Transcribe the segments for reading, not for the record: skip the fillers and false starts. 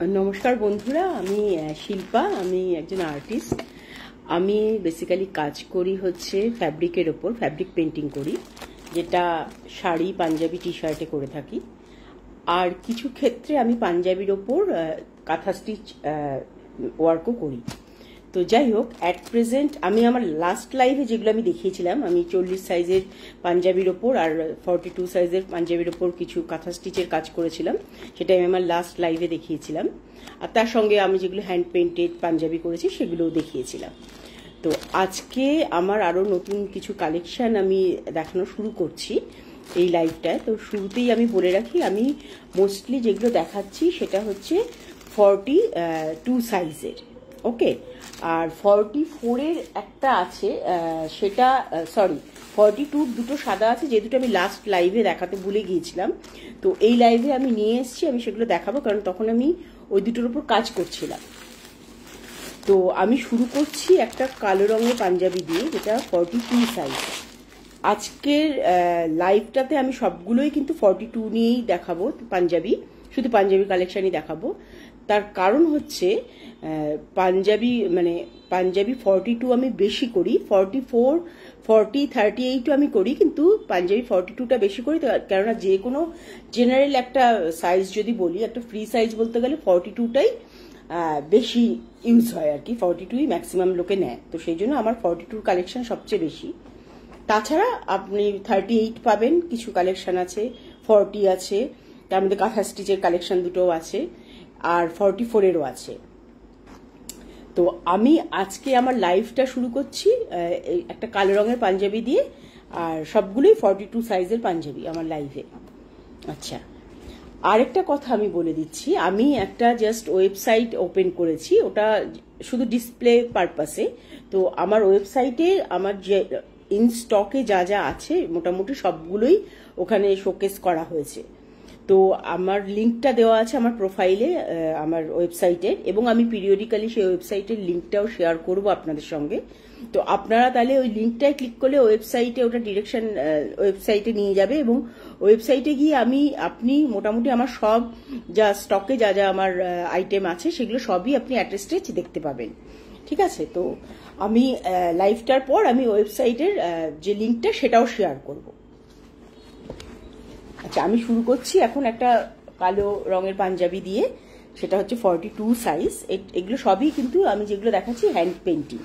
नमस्कार बंधुरा शिल्पा एकजन आर्टिस्ट बेसिकली काज करी होच्छे फैब्रिकेर ओपर फैब्रिक पेंटिंग करी जेटा शाड़ी पांजाबी टी शार्टे करे थाकी और किछु क्षेत्रे आमी पांजाबिर ओपर काथा स्टिच वार्कও करी। तो যাই হোক एट प्रेजेंट आमी आमार लास्ट लाइभे जेगुलो आमी देখিয়েছিলাম আমি 40 সাইজের পাঞ্জাবির ওপর আর 42 সাইজের পাঞ্জাবির ওপর কিছু কাঁথা স্টিচের কাজ করেছিলাম, সেটা আমি আমার লাস্ট লাইভে দেখিয়েছিলাম। আর তার সঙ্গে আমি যেগুলো হ্যান্ড পেইন্টেড পাঞ্জাবি করেছি সেগুলোও দেখিয়েছিলাম। তো আজকে আমার আরো নতুন কিছু কালেকশন আমি দেখানো শুরু করছি এই লাইভটায়। তো শুরুতেই আমি বলে রাখি আমি মোস্টলি যেগুলো দেখাচ্ছি সেটা হচ্ছে 42 সাইজের, ওকে। আর 44 এর একটা আছে সেটা সরি 42 দুটো সাদা আছে, যে দুটো আমি লাস্ট লাইভে দেখাতে ভুলে গিয়েছিলাম। তো এই লাইভে আমি নিয়ে এসেছি, আমি সেগুলো দেখাবো কারণ তখন আমি ওই দুটোর উপর কাজ করছিলাম। তো আমি শুরু করছি একটা কালো রঙের পাঞ্জাবি দিয়ে যেটা 42 সাইজ। আজকের লাইভটাতে আমি সবগুলোই কিন্তু 42 নিয়েই দেখাবো, পাঞ্জাবি শুধু পাঞ্জাবি কালেকশনই দেখাবো। তার কারণ হচ্ছে পাঞ্জাবি মানে পাঞ্জাবি 42 আমি বেশি করি, 44 40 38 আমি করি, কিন্তু পাঞ্জাবি 42টা বেশি করি। কেননা যে কোনো জেনারেল একটা সাইজ যদি বলি, একটা ফ্রি সাইজ বলতে গেলে 42টাই বেশি ইউজ হয় আর কি, 42ই ম্যাক্সিমাম লোকে নেয়। তো সেই জন্য আমার 42 কালেকশন সবচেয়ে বেশি। তাছাড়া আপনি 38 পাবেন, কিছু কালেকশন আছে, 40 আছে, তার মধ্যে কাঁথা স্টিচের কালেকশন দুটোও আছে, আর 44 এরও আছে। তো আমি আজকে আমার লাইভটা শুরু করছি একটা কালো রঙের পাঞ্জাবি দিয়ে, আর সবগুলোই 42 সাইজের পাঞ্জাবি আমার লাইভে। আচ্ছা, আরেকটা কথা আমি বলে দিচ্ছি, আমি একটা জাস্ট ওয়েবসাইট ওপেন করেছি, ওটা শুধু ডিসপ্লে পারপাসে। তো আমার ওয়েবসাইটে আমার যে ইন স্টকে যা যা আছে মোটামুটি সবগুলোই ওখানে শোকেস করা হয়েছে। তো আমার লিঙ্কটা দেওয়া আছে আমার প্রোফাইলে আমার ওয়েবসাইটের, এবং আমি পিরিয়ডিক্যালি সেই ওয়েবসাইটের লিঙ্কটাও শেয়ার করব আপনাদের সঙ্গে। তো আপনারা তাহলে ওই লিঙ্কটায় ক্লিক করলে ওয়েবসাইটে ওটা ডিরেকশন ওয়েবসাইটে নিয়ে যাবে, এবং ওয়েবসাইটে গিয়ে আপনি মোটামুটি আমার সব যা স্টকে যা যা আমার আইটেম আছে সেগুলো সবই আপনি অ্যাট্রেস্টেজ দেখতে পাবেন, ঠিক আছে। তো আমি লাইভটার পর আমি ওয়েবসাইটের যে লিঙ্কটা সেটাও শেয়ার করব। আচ্ছা, আমি শুরু করছি এখন একটা কালো রঙের পাঞ্জাবি দিয়ে, সেটা হচ্ছে 42 সাইজ। এগুলো সবই কিন্তু আমি যেগুলো দেখাচ্ছি হ্যান্ড পেন্টিং,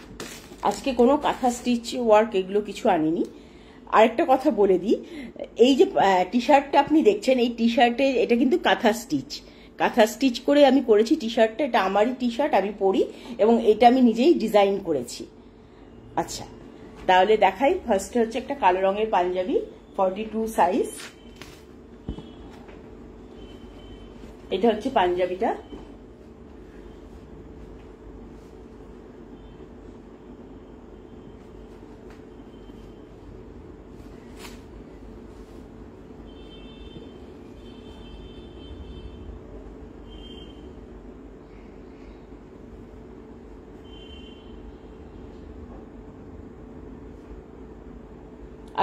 আজকে কোনো কাঁথা স্টিচ ওয়ার্ক এগুলো কিছু আনিনি। আরেকটা কথা বলে দিই, এই যে টি শার্টটা আপনি দেখছেন, এই টি শার্টে এটা কিন্তু কাঁথা স্টিচ করে আমি করেছি টি শার্টটা। এটা আমারই টি শার্ট, আমি পরি, এবং এটা আমি নিজেই ডিজাইন করেছি। আচ্ছা, তাহলে দেখাই। ফার্স্টে হচ্ছে একটা কালো রঙের পাঞ্জাবি 42 সাইজ। এটা হচ্ছে পাঞ্জাবিটা।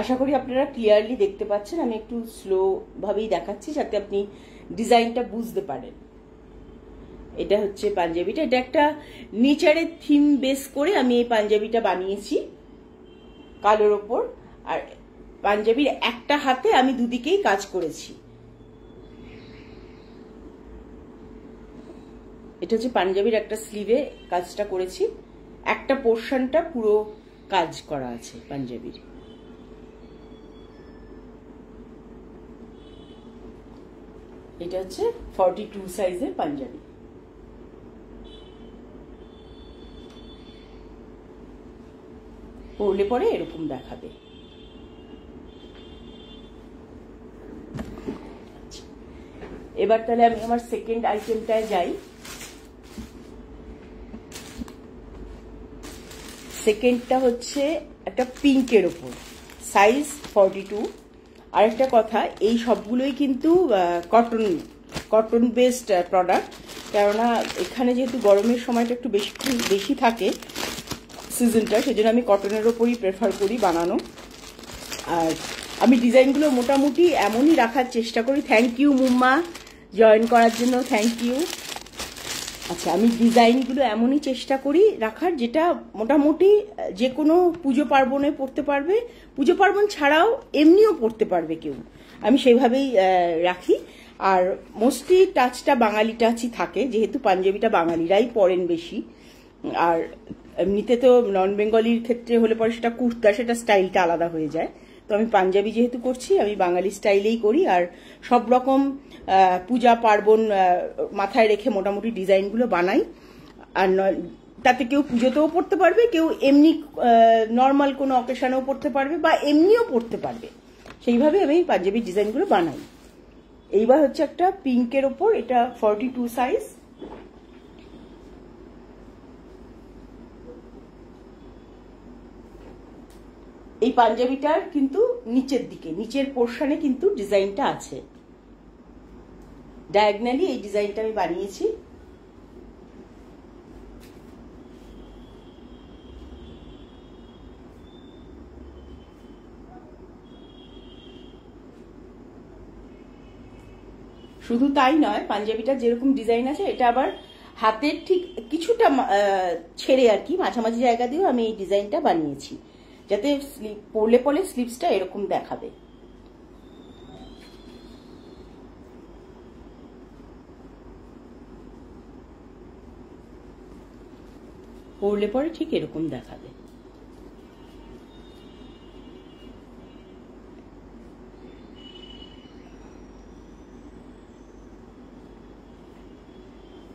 আশা করি আপনারা ক্লিয়ারলি দেখতে পাচ্ছেন, আমি একটু স্লো ভাবেই দেখাচ্ছি যাতে আপনি ডিজাইনটা বুঝতে পারেন। এটা হচ্ছে পাঞ্জাবিটা, এটা একটা নেচারের থিম বেস করে আমি এই পাঞ্জাবিটা বানিয়েছি কালোর ওপর। আর পাঞ্জাবির একটা হাতে আমি দুদিকেই কাজ করেছি। এটা হচ্ছে পাঞ্জাবির একটা স্লিভে কাজটা করেছি, একটা পোর্শনটা পুরো কাজ করা আছে পাঞ্জাবির। এটা হচ্ছে 42 সাইজের পাঞ্জাবি। পরলে পরে এরকম দেখাবে। এবার তাহলে আমি আমার সেকেন্ড আইটেমটায় যাই। সেকেন্ডটা হচ্ছে একটা পিঙ্কের ওপর, সাইজ 42। আর একটা কথা, এই সবগুলোই কিন্তু কটন বেসড প্রোডাক্ট, কেননা এখানে যেহেতু গরমের সময়টা একটু বেশি থাকে সিজনটা, সেজন্য আমি কটনের ওপরই প্রেফার করি বানানো। আর আমি ডিজাইনগুলো মোটামুটি এমনই রাখার চেষ্টা করি। থ্যাংক ইউ মুম্মা, জয়েন করার জন্য থ্যাংক ইউ। আচ্ছা, আমি ডিজাইনগুলো এমনই চেষ্টা করি রাখার যেটা মোটামুটি যে কোনো পুজো পার্বণে পড়তে পারবে, পুজো পার্বণ ছাড়াও এমনিও পড়তে পারবে কেউ, আমি সেইভাবেই রাখি। আর মোস্টলি টাচটা বাঙালি টাচই থাকে, যেহেতু পাঞ্জাবিটা বাঙালিরাই পরেন বেশি। আর এমনিতে তো নন বেঙ্গলির ক্ষেত্রে হলে পরে সেটা কুর্তা, সেটা স্টাইলটা আলাদা হয়ে যায়। তো আমি পাঞ্জাবি যেহেতু করছি, আমি বাঙালি স্টাইলেই করি। আর সব রকম পূজা পার্বণ মাথায় রেখে মোটামুটি ডিজাইনগুলো বানাই। আর তাতে কেউ পুজোতেও পড়তে পারবে, কেউ এমনি নর্মাল কোনো অকেশনেও পড়তে পারবে, বা এমনিও পড়তে পারবে, সেইভাবে আমি পাঞ্জাবির ডিজাইনগুলো বানাই। এইবার হচ্ছে একটা পিঙ্কের ওপর, এটা 42 সাইজ। এই পাঞ্জাবিটার কিন্তু নিচের দিকে, নিচের পোর্শনে কিন্তু ডিজাইনটা আছে, ডায়াগনালি এই ডিজাইনটা আমি বানিয়েছি। শুধু তাই নয়, পাঞ্জাবিটা যেরকম ডিজাইন আছে, এটা আবার হাতের ঠিক কিছুটা ছেড়ে আর কি মাঝামাঝি জায়গা দিয়েও আমি এই ডিজাইনটা বানিয়েছি, যাতে পরলে পরে স্লিভসটা এরকম দেখাবে। পরলে পরে ঠিক এরকম দেখাবে।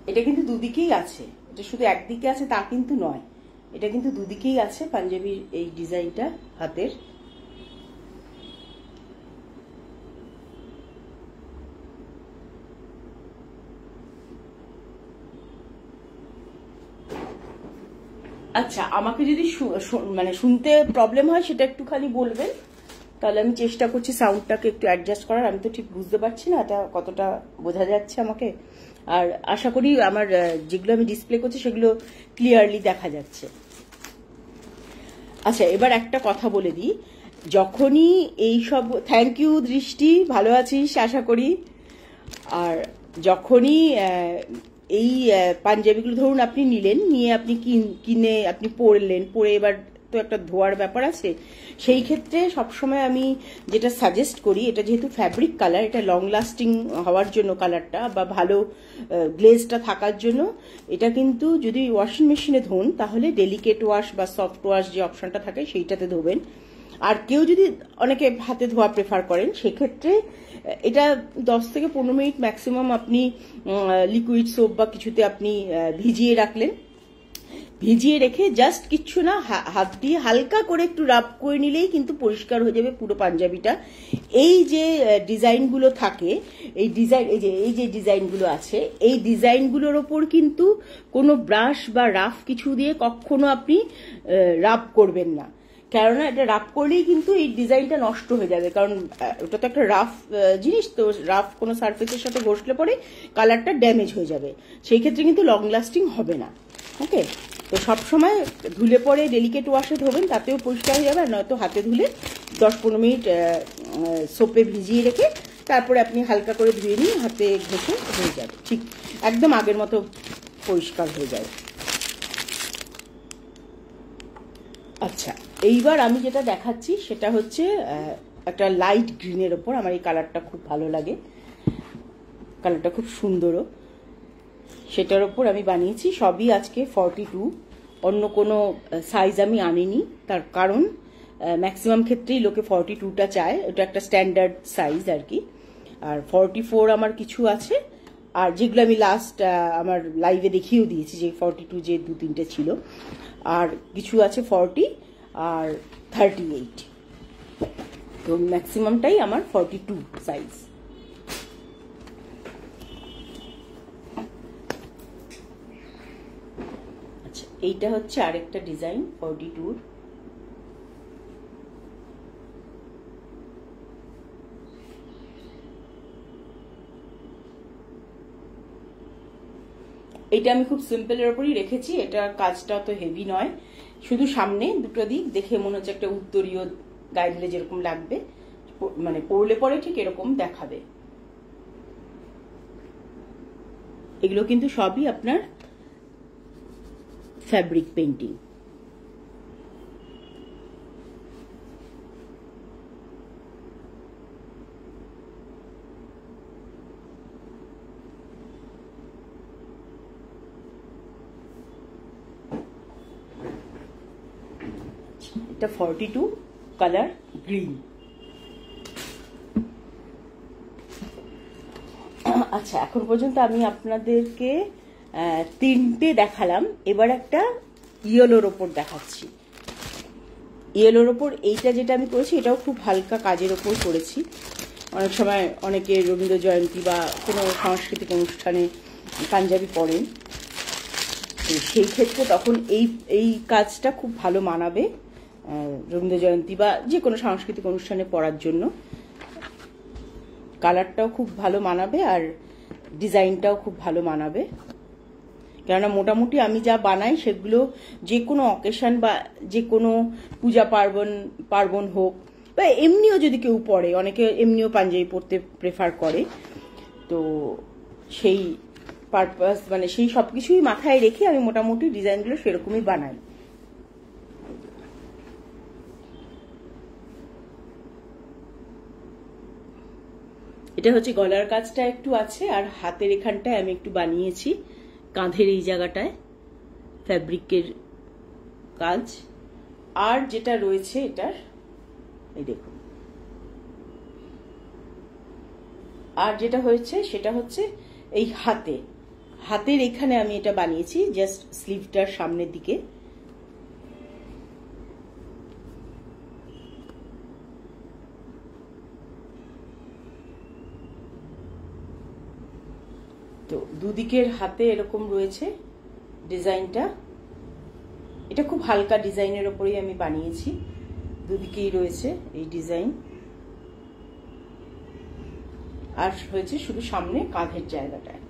এটা কিন্তু দুদিকেই আছে, এটা শুধু একদিকে আছে তা কিন্তু নয়, এটা কিন্তু দুদিকেই আছে পাঞ্জাবির এই ডিজাইনটা হাতের। আচ্ছা, আমাকে যদি মানে শুনতে প্রবলেম হয় সেটা একটুখানি বলবেন, তাহলে আমি চেষ্টা করছি সাউন্ডটাকে একটু অ্যাডজাস্ট করার। আমি তো ঠিক বুঝতে পারছি না এটা কতটা বোঝা যাচ্ছে আমাকে, আর আশা করি আমার যেগুলো আমি ডিসপ্লে করছি সেগুলো ক্লিয়ারলি দেখা যাচ্ছে। আচ্ছা, এবার একটা কথা বলে দিই, যখনই এই সব, থ্যাংক ইউ দৃষ্টি, ভালো আছিস আশা করি। আর যখনই এই পাঞ্জাবিগুলো ধরুন আপনি নিলেন, নিয়ে আপনি কিনে আপনি পরলেন, পরে এবার তো একটা ধোয়ার ব্যাপার আছে, সেই ক্ষেত্রে সবসময় আমি যেটা সাজেস্ট করি, এটা যেহেতু ফ্যাব্রিক কালার, এটা লং লাস্টিং হওয়ার জন্য কালারটা, বা ভালো গ্লেজটা থাকার জন্য, এটা কিন্তু যদি ওয়াশিং মেশিনে ধোন তাহলে ডেলিকেট ওয়াশ বা সফট ওয়াশ যে অপশনটা থাকে সেইটাতে ধোবেন। আর কেউ যদি অনেকে হাতে ধোয়া প্রেফার করেন, সেক্ষেত্রে এটা 10 থেকে 15 মিনিট ম্যাক্সিমাম আপনি লিকুইড সোপ বা কিছুতে আপনি ভিজিয়ে রাখলেন। ভিজিয়ে রেখে জাস্ট কিচ্ছু না, হাত দিয়ে হালকা করে একটু রাব করে নিলেই কিন্তু পরিষ্কার হয়ে যাবে পুরো পাঞ্জাবিটা। এই যে ডিজাইনগুলো থাকে, এই যে ডিজাইনগুলো আছে, এই ডিজাইনগুলোর ওপর কিন্তু কোনো ব্রাশ বা রাফ কিছু দিয়ে কখনো আপনি রাব করবেন না, কেননা এটা রাফ করলেই কিন্তু এই ডিজাইনটা নষ্ট হয়ে যাবে, কারণ ওটা তো একটা রাফ জিনিস, তো রাফ কোনো সারফেসের সাথে ঘষলে পরে কালারটা ড্যামেজ হয়ে যাবে, সেই ক্ষেত্রে কিন্তু লং লাস্টিং হবে না। ওকে, তো সবসময় ধুলে পরে ডেলিকেট ওয়াশে ধোবেন, তাতেও পরিষ্কার হয়ে যাবে। আর নয়তো হাতে ধুলে 10-15 মিনিট সোপে ভিজিয়ে রেখে তারপরে আপনি হালকা করে ধুয়ে নিয়ে হাতে ঘষে হয়ে যাবে, ঠিক একদম আগের মতো পরিষ্কার হয়ে যাবে। আচ্ছা, এইবার আমি যেটা দেখাচ্ছি সেটা হচ্ছে একটা লাইট গ্রিনের ওপর, আমার এই কালারটা খুব ভালো লাগে, কালারটা খুব সুন্দরও, সেটার ওপর আমি বানিয়েছি। সবই আজকে 42, অন্য কোনো সাইজ আমি আনিনি, তার কারণ ম্যাক্সিমাম ক্ষেত্রেই লোকে 42টা চায়, ওটা একটা স্ট্যান্ডার্ড সাইজ আর কি। আর 44 আমার কিছু আছে, আর যেগুলো আমি লাস্ট আমার লাইভে দেখিয়েও দিয়েছি যে 42 যে 2-3টে ছিল, আর কিছু আছে 40 আর 38, তো ম্যাক্সিমামটাই আমার 42 সাইজ। আচ্ছা, এইটা হচ্ছে আরেকটা ডিজাইন 42। এটা আমি খুব সিম্পলের ওপরই রেখেছি, এটা কাজটা তো হেভি নয়, শুধু সামনে দুটো দিক দেখে মনে হচ্ছে একটা উত্তরীয় গায়ে দিলে যেরকম লাগবে, মানে পরলে পরে ঠিক এরকম দেখাবে। এগুলো কিন্তু সবই আপনার ফ্যাব্রিক পেন্টিং। এটা 42 কালার গ্রিন। আচ্ছা, এখন পর্যন্ত আমি আপনাদেরকে 3টে দেখালাম, এবার একটা ইয়েলোর ওপর দেখাচ্ছি। ইয়েলোর ওপর এইটা যেটা আমি করেছি এটাও খুব হালকা কাজের ওপর করেছি। অনেক সময় অনেকে রবীন্দ্র জয়ন্তী বা কোনো সাংস্কৃতিক অনুষ্ঠানে পাঞ্জাবি পরেন, সেই ক্ষেত্রে তখন এই কাজটা খুব ভালো মানাবে রবীন্দ্র জয়ন্তী বা যে কোনো সাংস্কৃতিক অনুষ্ঠানে পরার জন্য। কালারটাও খুব ভালো মানাবে আর ডিজাইনটাও খুব ভালো মানাবে, কেননা মোটামুটি আমি যা বানাই সেগুলো যে কোনো অকেশন বা যে কোনো পূজা পার্বণ হোক বা এমনিও যদি কেউ পরে, অনেকে এমনিও পাঞ্জাবি পরতে প্রেফার করে, তো সেই পারপাস মানে সেই সব কিছুই মাথায় রেখে আমি মোটামুটি ডিজাইনগুলো সেরকমই বানাই। এটা হচ্ছে গলার কাজটা একটু আছে, আর হাতের এখানটায় আমি একটু বানিয়েছি কাঁধের এই জায়গাটায় ফ্যাব্রিকের কাজ। আর যেটা রয়েছে এটার এই দেখুন, আর যেটা হয়েছে সেটা হচ্ছে এই হাতের এখানে আমি এটা বানিয়েছি জাস্ট স্লিভটার সামনের দিকে। তো দুদিকের হাতে এরকম রয়েছে ডিজাইনটা। এটা খুব হালকা ডিজাইনের ওপরেই আমি বানিয়েছি, দুদিকেই রয়েছে এই ডিজাইন, আর হয়েছে শুধু সামনে কাঁধের জায়গাটায়।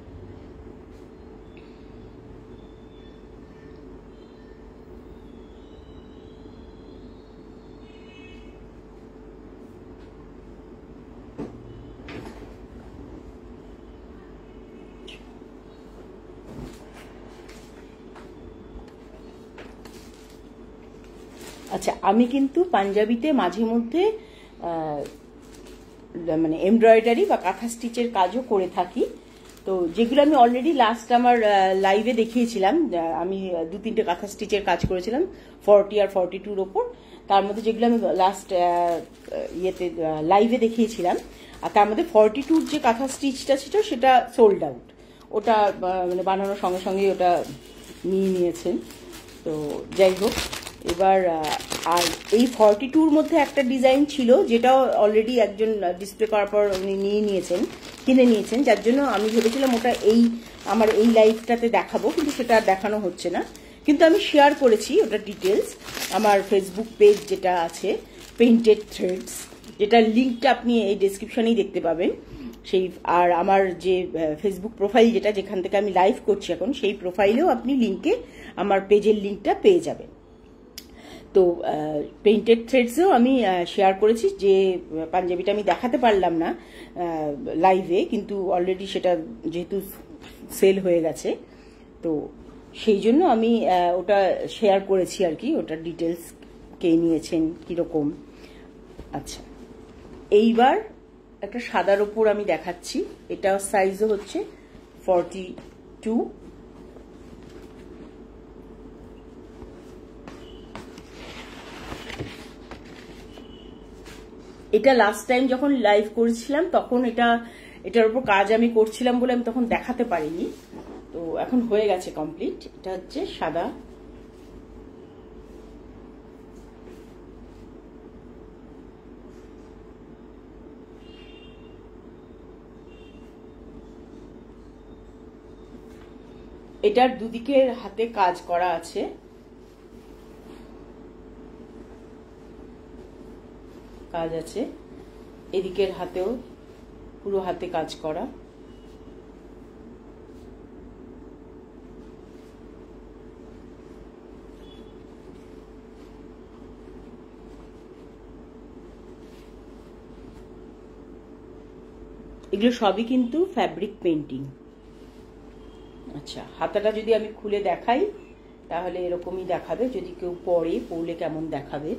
আচ্ছা, আমি কিন্তু পাঞ্জাবিতে মাঝে মধ্যে মানে এমব্রয়ডারি বা কাঁথা স্টিচের কাজও করে থাকি। তো যেগুলো আমি অলরেডি লাস্ট আমার লাইভে দেখিয়েছিলাম, আমি 2-3টে কাঁথা স্টিচের কাজ করেছিলাম 40 আর 42-র ওপর। তার মধ্যে যেগুলো আমি লাস্ট লাইভে দেখিয়েছিলাম, আর তার মধ্যে 42-র যে কাঁথা স্টিচটা ছিল সেটা সোল্ড আউট। ওটা মানে বানানোর সঙ্গে সঙ্গেই ওটা নিয়ে নিয়েছেন। তো যাই হোক, এবার আর এই 42-র মধ্যে একটা ডিজাইন ছিল যেটাও অলরেডি একজন ডিসপ্লে করার পর উনি কিনে নিয়েছেন, যার জন্য আমি ভেবেছিলাম ওটা আমার এই লাইভটাতে দেখাবো, কিন্তু সেটা আর দেখানো হচ্ছে না। কিন্তু আমি শেয়ার করেছি ওটা ডিটেলস আমার ফেসবুক পেজ যেটা আছে পেইন্টেড থ্রেডস, যেটার লিঙ্কটা আপনি এই ডেসক্রিপশনেই দেখতে পাবেন। সেই আর আমার যে ফেসবুক প্রোফাইল যেখান থেকে আমি লাইভ করছি এখন, সেই প্রোফাইলেও আপনি লিঙ্কে আমার পেজের লিঙ্কটা পেয়ে যাবেন। তো পেইন্টেড থ্রেডসেও আমি শেয়ার করেছি যে পাঞ্জাবিটা আমি দেখাতে পারলাম না লাইভে, কিন্তু অলরেডি সেটা যেহেতু সেল হয়ে গেছে, তো সেই জন্য আমি ওটা শেয়ার করেছি আর কি, ওটার ডিটেলস কে নিয়েছেন কিরকম। আচ্ছা, এইবার একটা সাদার ওপর আমি দেখাচ্ছি, এটা সাইজও হচ্ছে 42। এটা লাস্ট টাইম যখন লাইভ করেছিলাম তখন এটার উপর কাজ আমি করছিলাম বলে আমি তখন দেখাতে পারিনি, তো এখন হয়ে গেছে কমপ্লিট। এটা হচ্ছে সাদা। এটার দুদিকের হাতে কাজ করা আছে, এদিকের হাতেও পুরো হাতে কাজ করা। এগুলো সবই কিন্তু ফ্যাব্রিক পেইন্টিং। আচ্ছা, হাতাটা যদি আমি খুলে দেখাই, তাহলে এরকমই দেখাবে। যদি কেউ পরলে কেমন দেখাবে,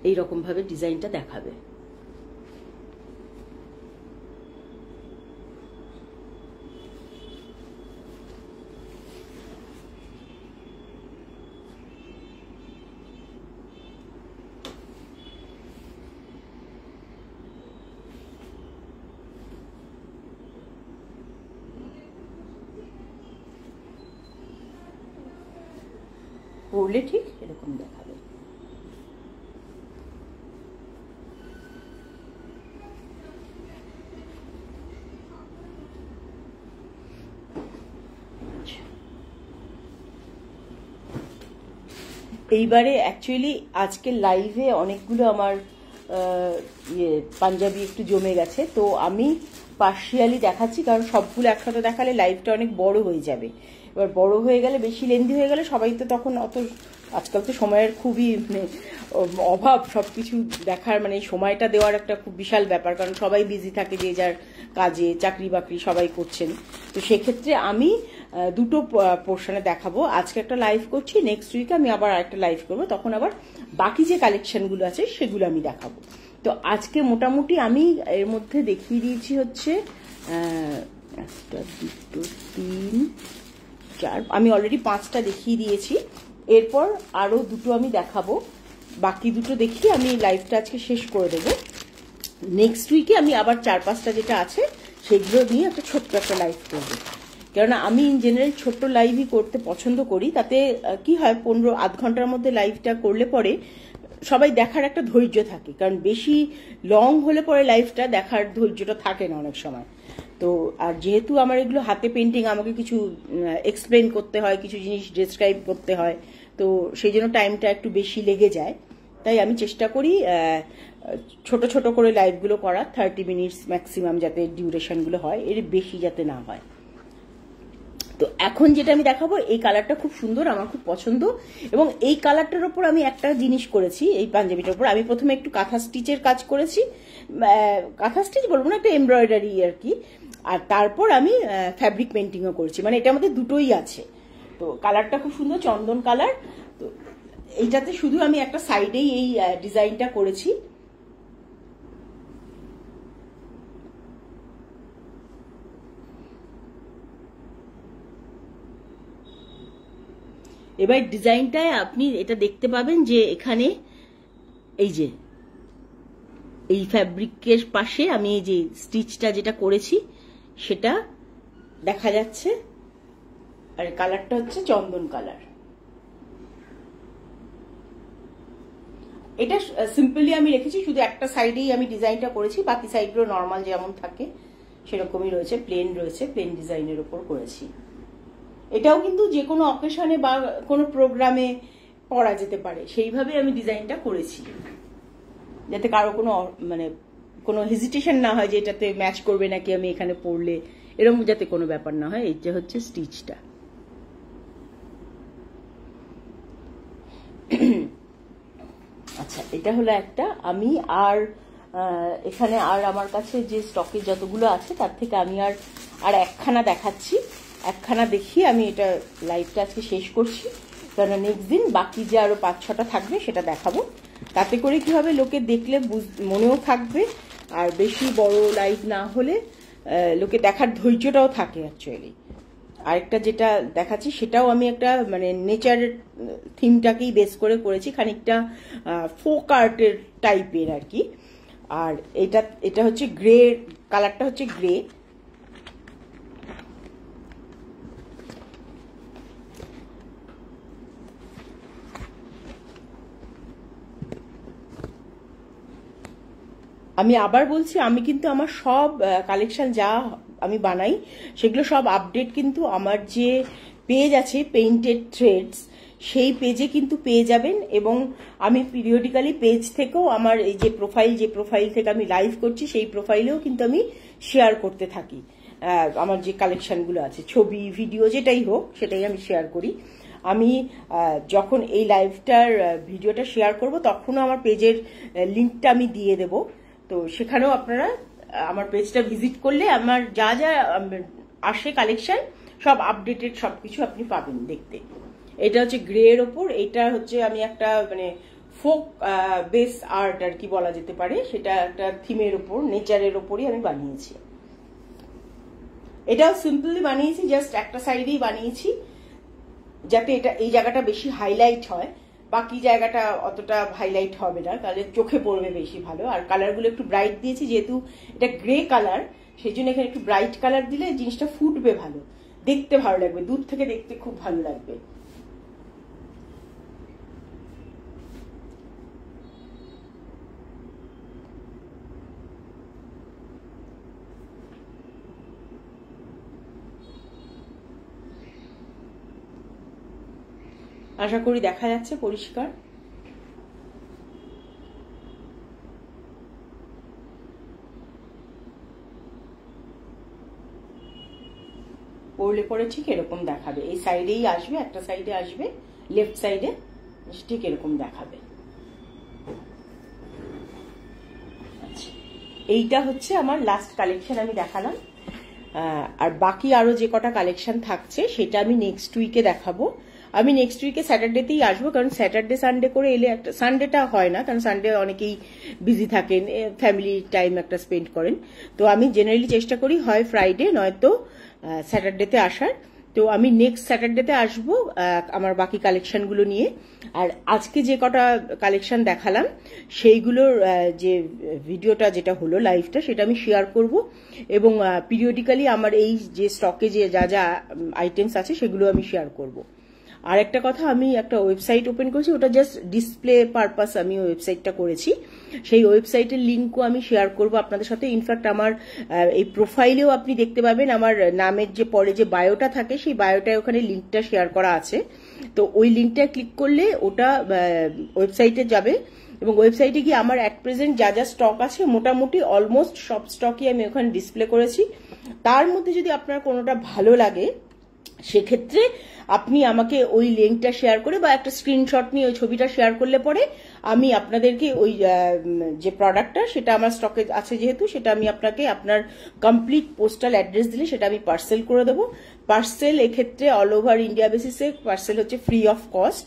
এইরকম ভাবে ডিজাইনটা দেখাবে। পরলে ঠিক এরকম দেখাবে। এইবারে অ্যাকচুয়ালি আজকে লাইভে অনেকগুলো আমার পাঞ্জাবি একটু জমে গেছে, তো আমি পার্শিয়ালি দেখাচ্ছি, কারণ সবগুলো একসাথে দেখালে লাইভটা অনেক বড় হয়ে যাবে। এবার বড় হয়ে গেলে, বেশি লেন্দি হয়ে গেলে সবাই তো তখন অত, আজকাল তো সময়ের খুবই অভাব, সবকিছু দেখার সময়টা দেওয়ার একটা খুব বিশাল ব্যাপার, কারণ সবাই বিজি থাকে, যে যার কাজে, চাকরি বাকরি সবাই করছেন। তো সেক্ষেত্রে আমি দুটো পোর্শনে দেখাবো। আজকে একটা লাইভ করছি, নেক্সট উইকে আমি আবার আরেকটা লাইভ করবো, তখন আবার বাকি যে কালেকশনগুলো আছে সেগুলো আমি দেখাবো। তো আজকে মোটামুটি আমি এর মধ্যে দেখিয়ে দিয়েছি হচ্ছে 1 2 3 4, আমি অলরেডি 5টা দেখিয়ে দিয়েছি। এরপর আরো দুটো আমি দেখাবো, বাকি দুটো দেখিয়ে আমি লাইভটা আজকে শেষ করে দেবো। নেক্সট উইকে আমি আবার 4-5টা যেটা আছে সেগুলো নিয়ে একটা ছোট্ট একটা লাইভ করবো, কেননা আমি ইন জেনারেল ছোট্ট লাইভই করতে পছন্দ করি। তাতে কি হয়, 15-আধ ঘন্টার মধ্যে লাইভটা করলে পরে সবাই দেখার একটা ধৈর্য থাকে, কারণ বেশি লং হলে পরে লাইভটা দেখার ধৈর্যটা থাকে না অনেক সময়। তো আর যেহেতু আমার এগুলো হাতে পেন্টিং, আমাকে কিছু এক্সপ্লেন করতে হয়, কিছু জিনিস ডেসক্রাইব করতে হয়, তো সেই জন্য টাইমটা একটু বেশি লেগে যায়। তাই আমি চেষ্টা করি ছোট ছোট করে লাইভগুলো করার, 30 মিনিটস ম্যাক্সিমাম যাতে ডিউরেশনগুলো হয়, এর বেশি যাতে না হয়। তো এখন যেটা আমি দেখাবো, এই কালারটা খুব সুন্দর, আমার খুব পছন্দ, এবং এই কালারটার ওপর আমি একটা জিনিস করেছি। এই পাঞ্জাবিটার উপর আমি প্রথমে একটু কাঁথা স্টিচের কাজ করেছি, কাঁথা স্টিচ বলবো না, একটা এমব্রয়ডারি আর কি, আর তারপর আমি ফ্যাব্রিক পেন্টিংও করেছি, এটার মধ্যে দুটোই আছে। তো কালারটা খুব সুন্দর, চন্দন কালার। তো এইটাতে শুধু আমি একটা সাইডেই এই ডিজাইনটা করেছি। এবার ডিজাইনটায় আপনি এটা দেখতে পাবেন যে এখানে এই যে এই ফ্যাব্রিকের পাশে আমি এই যে স্টিচটা যেটা করেছি সেটা দেখা যাচ্ছে, আর কালারটা হচ্ছে চন্দন কালার। এটা সিম্পলি আমি রেখেছি, শুধু একটা সাইডেই আমি ডিজাইনটা করেছি, বাকি সাইডগুলো নর্মাল যেমন থাকে সেরকমই রয়েছে, প্লেন রয়েছে, প্লেন ডিজাইনের উপর করেছি। এটাও কিন্তু যে কোনো অকেশনে বা কোনো প্রোগ্রামে পরা যেতে পারে, সেইভাবে আমি ডিজাইনটা করেছি, যাতে কারো কোনো হেজিটেশন না হয় যে এটাতে ম্যাচ করবে নাকি আমি এখানে পরলে, এরকম যাতে কোনো ব্যাপার না হয়। এইটা হচ্ছে স্টিচটা। আচ্ছা, এটা হলো একটা। আমি আর এখানে আর আমার কাছে যে স্টকে যতগুলো আছে তার থেকে আমি আর একখানা দেখাচ্ছি, একখানা দেখিয়ে আমি এটা লাইভটা আজকে শেষ করছি, কারণ নেক্সট দিন বাকি যে আরো 5-6টা থাকবে সেটা দেখাবো। তাতে করে কি হবে, লোকে দেখলে মনেও থাকবে, আর বেশি বড় লাইভ না হলে লোকে দেখার ধৈর্যটাও থাকে অ্যাকচুয়ালি। আরেকটা যেটা দেখাচ্ছি সেটাও আমি একটা নেচার থিমটাকেই বেস করে করেছি, খানিকটা ফোক আর্টের টাইপের আর কি। আর এটা হচ্ছে গ্রে, কালারটা হচ্ছে গ্রে। আমি আবার বলছি, আমি কিন্তু আমার সব কালেকশন যা আমি বানাই সেগুলো সব আপডেট কিন্তু আমার যে পেজ আছে পেইন্টেড থ্রেডস, সেই পেজে কিন্তু পেয়ে যাবেন। এবং আমি পিরিয়ডিক্যালি পেজ থেকেও আমার এই যে প্রোফাইল থেকে আমি লাইভ করছি সেই প্রোফাইলেও কিন্তু আমি শেয়ার করতে থাকি আমার যে কালেকশনগুলো আছে, ছবি ভিডিও যেটাই হোক সেটাই আমি শেয়ার করি। আমি যখন এই লাইভটার ভিডিওটা শেয়ার করব তখনও আমার পেজের লিঙ্কটা আমি দিয়ে দেব, তো সেখানেও আপনারা আমার পেজটা ভিজিট করলে আমার যা যা আসে কালেকশন সব আপডেটেড সবকিছু আপনি পাবেন দেখতে। এটা হচ্ছে গ্রে এর ওপর, এটা হচ্ছে আমি একটা মানে ফোক বেস আর্ট আর কি বলা যেতে পারে, সেটা একটা থিমের ওপর, নেচারের ওপরই আমি বানিয়েছি। এটাও সিম্পলি বানিয়েছি, জাস্ট একটা সাইডেই বানিয়েছি যাতে এটা এই জায়গাটা বেশি হাইলাইট হয়, বাকি জায়গাটা অতটা হাইলাইট হবে না, তাহলে চোখে পড়বে বেশি ভালো। আর কালারগুলো একটু ব্রাইট দিয়েছি, যেহেতু এটা গ্রে কালার সেই জন্য এখানে একটু ব্রাইট কালার দিলে জিনিসটা ফুটবে ভালো, দেখতে ভালো লাগবে, দূর থেকে দেখতে খুব ভালো লাগবে। আশা করি দেখা যাচ্ছে পরিষ্কার। পরলে পরে ঠিক এরকম দেখাবে, এই সাইডেই আসবে, একটা সাইডে আসবে, লেফট সাইডে ঠিক এরকম দেখাবে। আচ্ছা, এইটা হচ্ছে আমার লাস্ট কালেকশন আমি দেখালাম। আর বাকি আরো যে কটা কালেকশন থাকছে সেটা আমি নেক্সট উইকে দেখাবো। আমি নেক্সট উইকে স্যাটারডেতেই আসবো, কারণ স্যাটারডে সানডে করে এলে একটা, সানডেটা হয় না কারণ সানডে অনেকেই বিজি থাকেন, ফ্যামিলি টাইম একটা স্পেন্ড করেন। তো আমি জেনারেলি চেষ্টা করি হয় ফ্রাইডে নয়তো স্যাটারডেতে আসার। তো আমি নেক্সট স্যাটারডেতে আসবো আমার বাকি কালেকশনগুলো নিয়ে। আর আজকে যে কটা কালেকশন দেখালাম সেইগুলোর যে ভিডিওটা যেটা হলো লাইভটা, সেটা আমি শেয়ার করব, এবং পিরিয়ডিক্যালি আমার এই যে স্টকে যে যা যা আইটেমস আছে সেগুলো আমি শেয়ার করব। আর একটা কথা, আমি একটা ওয়েবসাইট ওপেন করেছি, ওটা জাস্ট ডিসপ্লে পারপাস আমি ওয়েবসাইটটা করেছি। সেই ওয়েবসাইটের লিঙ্কও আমি শেয়ার করব আপনাদের সাথে। ইনফ্যাক্ট আমার এই প্রোফাইলেও আপনি দেখতে পাবেন আমার নামের যে পরে যে বায়োটা থাকে সেই বায়োটায় ওখানে লিঙ্কটা শেয়ার করা আছে। তো ওই লিঙ্কটা ক্লিক করলে ওটা ওয়েবসাইটে যাবে, এবং ওয়েবসাইটে গিয়ে আমার অ্যাট প্রেজেন্ট যা যা স্টক আছে মোটামুটি অলমোস্ট সব স্টকই আমি ওখানে ডিসপ্লে করেছি। তার মধ্যে যদি আপনার কোনোটা ভালো লাগে সেক্ষেত্রে আপনি আমাকে ওই লিঙ্কটা শেয়ার করে বা একটা স্ক্রিনশট নিয়ে ওই ছবিটা শেয়ার করলে পরে আমি আপনাদেরকে ওই যে প্রোডাক্টটা সেটা আমার স্টকে আছে যেহেতু, সেটা আমি আপনাকে আপনার কমপ্লিট পোস্টাল অ্যাড্রেস দিলে সেটা আমি পার্সেল করে দেবো। পার্সেল এক্ষেত্রে অল ওভার ইন্ডিয়া বেসিসে পার্সেল হচ্ছে ফ্রি অফ কস্ট।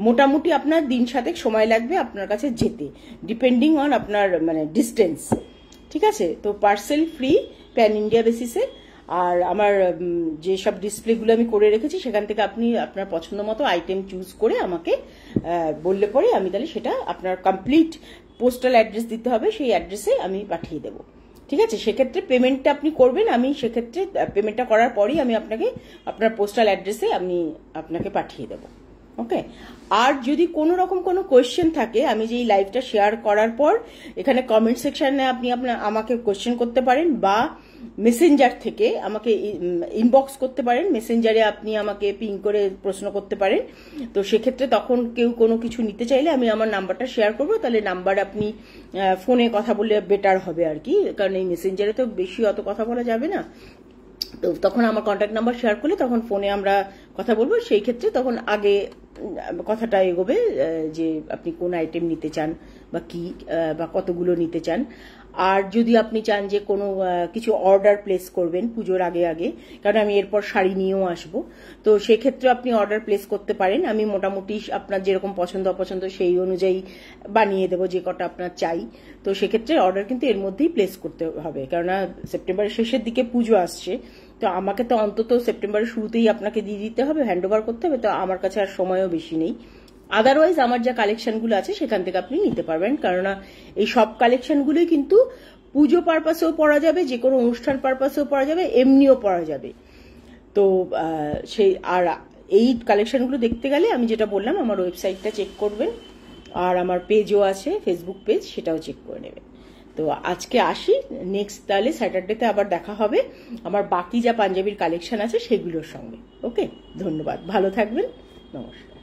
মোটামুটি আপনার দিন সাতেক সময় লাগবে আপনার কাছে যেতে, ডিপেন্ডিং অন আপনার মানে ডিস্টেন্স। ঠিক আছে, তো পার্সেল ফ্রি প্যান ইন্ডিয়া বেসিসে। আর আমার যেসব ডিসপ্লেগুলো আমি করে রেখেছি সেখান থেকে আপনি আপনার পছন্দ মতো আইটেম চুজ করে আমাকে বললে পরে আমি তাহলে সেটা আপনার কমপ্লিট পোস্টাল অ্যাড্রেস দিতে হবে, সেই অ্যাড্রেসে আমি পাঠিয়ে দেবো। ঠিক আছে, সেক্ষেত্রে পেমেন্টটা আপনি করবেন, আমি সেক্ষেত্রে পেমেন্টটা করার পরেই আমি আপনাকে আপনার পোস্টাল অ্যাড্রেসে আমি আপনাকে পাঠিয়ে দেবো। ওকে, আর যদি কোনো রকম কোনো কোয়েশ্চেন থাকে, আমি যে এই লাইভটা শেয়ার করার পর এখানে কমেন্ট সেকশনে আপনি আমাকে কোয়েশ্চেন করতে পারেন, বা মেসেঞ্জার থেকে আমাকে ইনবক্স করতে পারেন, মেসেঞ্জারে আপনি আমাকে পিং করে প্রশ্ন করতে পারেন। তো সেক্ষেত্রে তখন কেউ কোনো কিছু নিতে চাইলে আমি আমার নাম্বারটা শেয়ার করবো, তাহলে নাম্বার আপনি ফোনে কথা বললে বেটার হবে আর কি, কারণ এই মেসেঞ্জারে তো বেশি অত কথা বলা যাবে না। তো তখন আমার কন্ট্যাক্ট নাম্বার শেয়ার করলে তখন ফোনে আমরা কথা বলবো, সেই ক্ষেত্রে তখন আগে কথাটা এগোবে যে আপনি কোন আইটেম নিতে চান বা কি বা কতগুলো নিতে চান। আর যদি আপনি চান যে কোনো কিছু অর্ডার প্লেস করবেন পুজোর আগে আগে, কারণ আমি এরপর শাড়ি নিয়েও আসবো, তো সেক্ষেত্রে আপনি অর্ডার প্লেস করতে পারেন। আমি মোটামুটি আপনার যেরকম পছন্দ অপছন্দ সেই অনুযায়ী বানিয়ে দেবো যে কটা আপনার চাই। তো সেক্ষেত্রে অর্ডার কিন্তু এর মধ্যেই প্লেস করতে হবে, কেননা সেপ্টেম্বরের শেষের দিকে পুজো আসছে, তো আমাকে তো অন্তত সেপ্টেম্বরের শুরুতেই আপনাকে দিয়ে দিতে হবে, হ্যান্ড ওভার করতে হবে, তো আমার কাছে আর সময়ও বেশি নেই। আদারওয়াইজ আমার যা কালেকশনগুলো আছে সেখান থেকে আপনি নিতে পারবেন, কেননা এই সব কালেকশনগুলোই কিন্তু পুজো পারপাসেও পরা যাবে, যে কোনো অনুষ্ঠান পারপাসেও পরা যাবে, এমনিও পরা যাবে। তো সেই আর এই কালেকশনগুলো দেখতে গেলে আমি যেটা বললাম আমার ওয়েবসাইটটা চেক করবেন, আর আমার পেজও আছে ফেসবুক পেজ, সেটাও চেক করে নেবেন। তো আজকে আসি, নেক্সট তাহলে স্যাটারডেতে আবার দেখা হবে আমার বাকি যা পাঞ্জাবির কালেকশন আছে সেগুলোর সঙ্গে। ওকে, ধন্যবাদ, ভালো থাকবেন, নমস্কার।